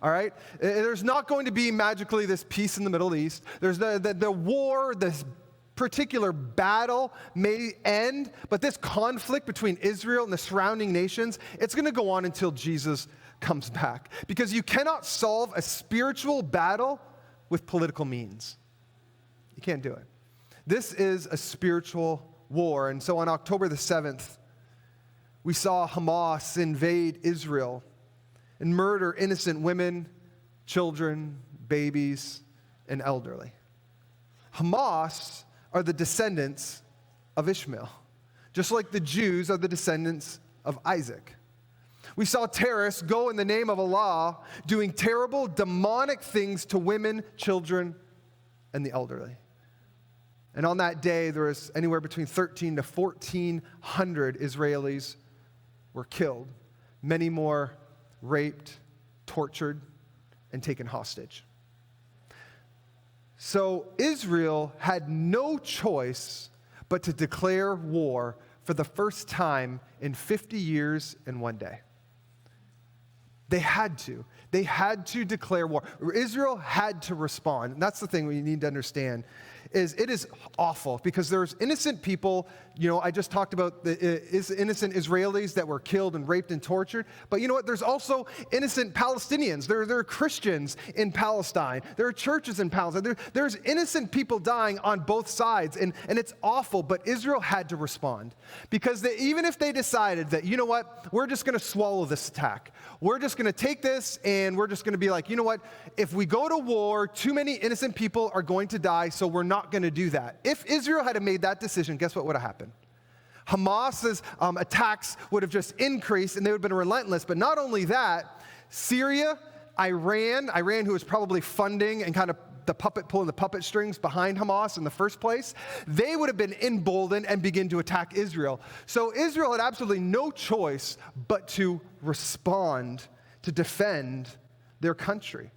all right? There's not going to be magically this peace in the Middle East. There's the war, this particular battle may end, but this conflict between Israel and the surrounding nations, it's going to go on until Jesus comes back. Because you cannot solve a spiritual battle with political means. You can't do it. This is a spiritual war. And so on October the 7th, we saw Hamas invade Israel and murder innocent women, children, babies, and elderly. Hamas are the descendants of Ishmael, just like the Jews are the descendants of Isaac. We saw terrorists go in the name of Allah, doing terrible, demonic things to women, children, and the elderly. And on that day, there was anywhere between 1,300 to 1,400 Israelis were killed. Many more raped, tortured, and taken hostage. So Israel had no choice but to declare war for the first time in 50 years and one day. They had to. They had to declare war. Israel had to respond. And that's the thing we need to understand, is it is awful because there's innocent people. You know, I just talked about the innocent Israelis that were killed and raped and tortured. But you know what? There's also innocent Palestinians. There are Christians in Palestine. There are churches in Palestine. There's innocent people dying on both sides. And it's awful, but Israel had to respond. Because even if they decided that, you know what, we're just going to swallow this attack. We're just going to take this and we're just going to be like, you know what, if we go to war, too many innocent people are going to die, so we're not going to do that. If Israel had made that decision, guess what would have happened? Hamas's attacks would have just increased and they would have been relentless. But not only that, Syria, Iran, who was probably funding and kind of pulling the puppet strings behind Hamas in the first place, they would have been emboldened and begin to attack Israel. So Israel had absolutely no choice but to respond, to defend their country.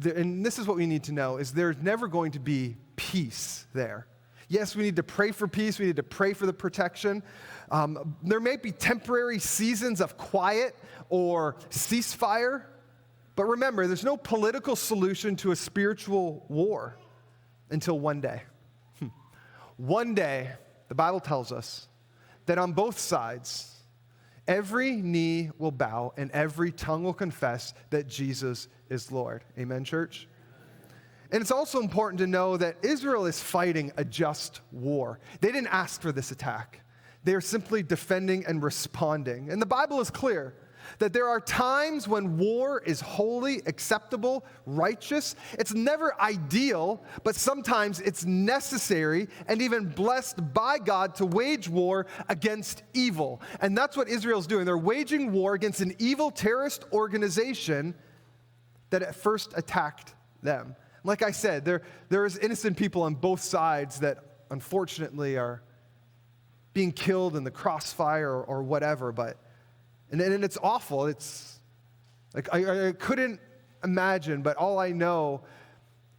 And this is what we need to know, is there's never going to be peace there. Yes, we need to pray for peace. We need to pray for the protection. There may be temporary seasons of quiet or ceasefire, but remember, there's no political solution to a spiritual war until one day. One day, the Bible tells us that on both sides, every knee will bow and every tongue will confess that Jesus is Lord. Amen, church? And it's also important to know that Israel is fighting a just war. They didn't ask for this attack. They are simply defending and responding. And the Bible is clear that there are times when war is holy, acceptable, righteous. It's never ideal, but sometimes it's necessary and even blessed by God to wage war against evil. And that's what Israel's doing. They're waging war against an evil terrorist organization that at first attacked them. Like I said, there is innocent people on both sides that unfortunately are being killed in the crossfire or whatever, and it's awful. It's like I couldn't imagine, but all I know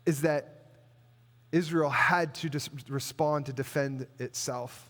is that Israel had to just respond to defend itself.